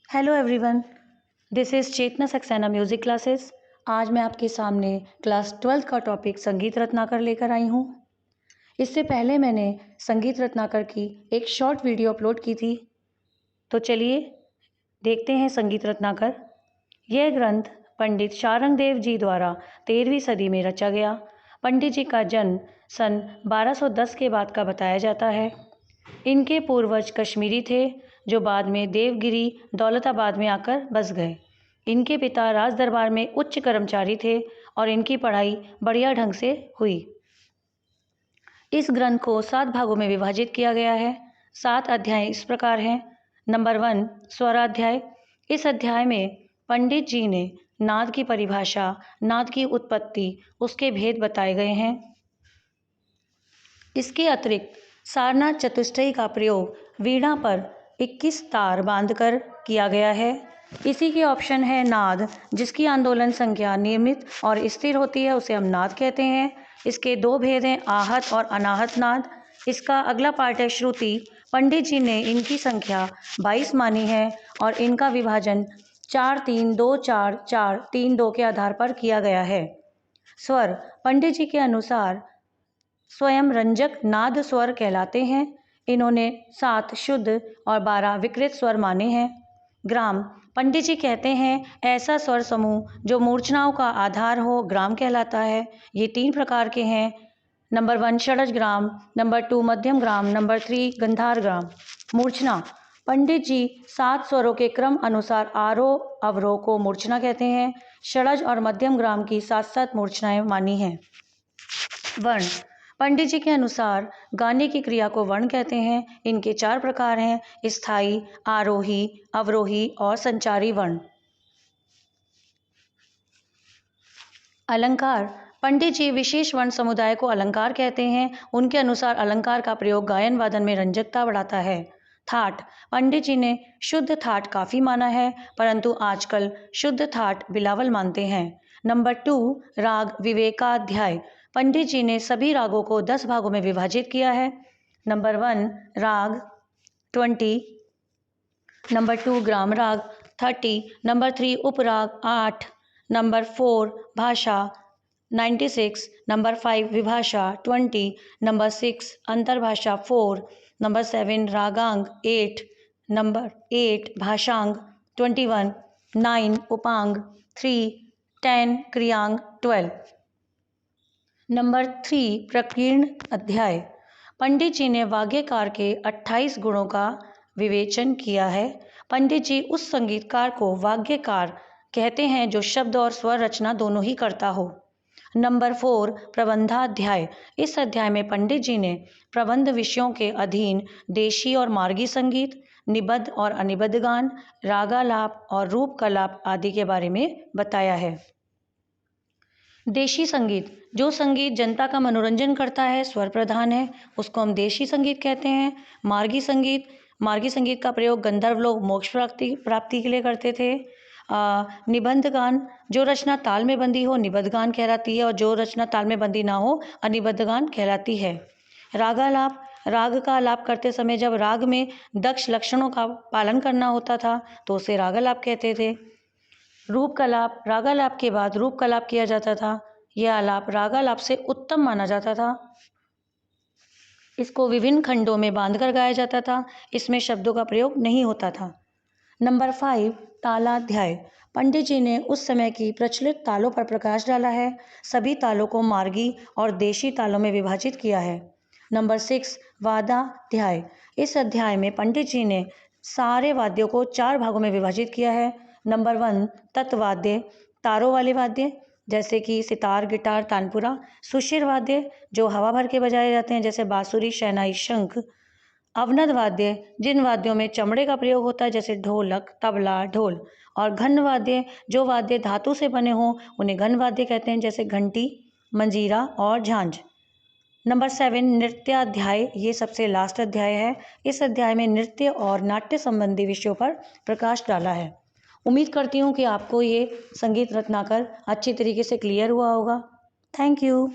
Hello everyone, this is Chetna Saxena music classes. आज मैं आपके सामने क्लास 12th का टॉपिक संगीत रत्नाकर लेकर आई हूँ। इससे पहले मैंने संगीत रत्नाकर की एक शॉर्ट वीडियो अपलोड की थी। तो चलिए देखते हैं संगीत रत्नाकर। यह ग्रंथ पंडित शारंगदेव जी द्वारा 13वीं सदी में रचा गया। पंडित जी का जन्म सन 1210 के बाद का बताया जाता है। इनके पूर्वज कश्मीरी थे जो बाद में देवगिरी दौलताबाद में आकर बस गए। इनके पिता राज दरबार में उच्च कर्मचारी थे और इनकी पढ़ाई बढ़िया ढंग से हुई। इस ग्रंथ को 7 भागों में विभाजित किया गया है। 7 अध्याय इस प्रकार हैं। नंबर 1 स्वराध्याय। इस अध्याय में पंडित जी ने नाद की परिभाषा, नाद की उत्पत्ति, उसके भेद बताए गए हैं। इसके अतिरिक्त सारनाथ चतुष्टयी का प्रयोग वीणा पर 21 तार बांधकर किया गया है। इसी के ऑप्शन है नाद, जिसकी आंदोलन संख्या नियमित और स्थिर होती है, उसे हम नाद कहते हैं। इसके 2 भेद हैं, आहत और अनाहत नाद। इसका अगला पार्ट है श्रुति। पंडित जी ने इनकी संख्या 22 मानी है और इनका विभाजन 4-3-2-4-4-3-2 के आधार पर किया गया है। स्वर पंडित जी के अनुसार स्वयं रंजक नाद स्वर कहलाते हैं। इन्होंने 7 शुद्ध और 12 विकृत स्वर माने हैं। ग्राम पंडित जी कहते हैं ऐसा स्वर समूह जो मूर्छनाओं का आधार हो ग्राम कहलाता है। ये 3 प्रकार के हैं। नंबर 1 षडज ग्राम, नंबर 2 मध्यम ग्राम, नंबर 3 गंधार ग्राम। मूर्छना पंडित जी 7 स्वरों के क्रम अनुसार आरोह अवरोह को मूर्छना कहते हैं। षडज और मध्यम ग्राम की 7-7 मूर्छनाएं मानी हैं। वर्ण पंडित जी के अनुसार गाने की क्रिया को वर्ण कहते हैं। इनके 4 प्रकार हैं, स्थायी, आरोही, अवरोही और संचारी वर्ण। अलंकार पंडित जी विशेष वर्ण समुदाय को अलंकार कहते हैं। उनके अनुसार अलंकार का प्रयोग गायन वादन में रंजकता बढ़ाता है। थाट पंडित जी ने शुद्ध थाट काफी माना है, परंतु आजकल शुद्ध थाट बिलावल मानते हैं। नंबर 2 राग विवेकाध्याय। पंडित जी ने सभी रागों को 10 भागों में विभाजित किया है। नंबर 1 राग 20, नंबर 2 ग्राम राग 30, नंबर 3 उपराग 8, नंबर 4 भाषा 96, नंबर 5 विभाषा 20, नंबर 6 अंतर्भाषा 4, नंबर 7 रागांग 8, नंबर 8 भाषांग 21, 9 उपांग 3, 10 क्रियांग 12। नंबर 3 प्रकीर्ण अध्याय। पंडित जी ने वाग्यकार के 28 गुणों का विवेचन किया है। पंडित जी उस संगीतकार को वाग्यकार कहते हैं जो शब्द और स्वर रचना दोनों ही करता हो। नंबर 4 प्रबंधाध्याय। इस अध्याय में पंडित जी ने प्रबंध विषयों के अधीन देशी और मार्गी संगीत, निबद्ध और अनिबद्ध गान, रागालाप और रूप कलाप आदि के बारे में बताया है। देशी संगीत जो संगीत जनता का मनोरंजन करता है, स्वर प्रधान है, उसको हम देशी संगीत कहते हैं। मार्गी संगीत का प्रयोग गंधर्व लोग मोक्ष प्राप्ति के लिए करते थे। निबंध गान जो रचना ताल में बंधी हो निबद्ध गान कहलाती है और जो रचना ताल में बंधी ना हो अनिबद्ध गान कहलाती है। रागालाप राग का आलाप करते समय जब राग में दक्ष लक्षणों का पालन करना होता था तो उसे रागालाप कहते थे। रूप कलाप रागालाप के बाद रूप कलाप किया जाता था। यह आलाप रागालाप से उत्तम माना जाता था। इसको विभिन्न खंडों में बांधकर गाया जाता था। इसमें शब्दों का प्रयोग नहीं होता था। नंबर 5 तालाध्याय। पंडित जी ने उस समय की प्रचलित तालों पर प्रकाश डाला है। सभी तालों को मार्गी और देशी तालों में विभाजित किया है। नंबर 6 वादाध्याय। इस अध्याय में पंडित जी ने सारे वाद्यों को 4 भागों में विभाजित किया है। नंबर 1 तत्वाद्य तारों वाले वाद्य जैसे कि सितार, गिटार, तानपुरा। सुशिर वाद्य जो हवा भर के बजाए जाते हैं जैसे बांसुरी, शहनाई, शंख। अवनद वाद्य जिन वाद्यों में चमड़े का प्रयोग होता है जैसे ढोलक, तबला, ढोल। और घन वाद्य जो वाद्य धातु से बने हों उन्हें घन वाद्य कहते हैं जैसे घंटी, मंजीरा और झांझ। नंबर 7 नृत्याध्याय। ये सबसे लास्ट अध्याय है। इस अध्याय में नृत्य और नाट्य संबंधी विषयों पर प्रकाश डाला है। उम्मीद करती हूँ कि आपको ये संगीत रत्नाकर अच्छी तरीके से क्लियर हुआ होगा। Thank you.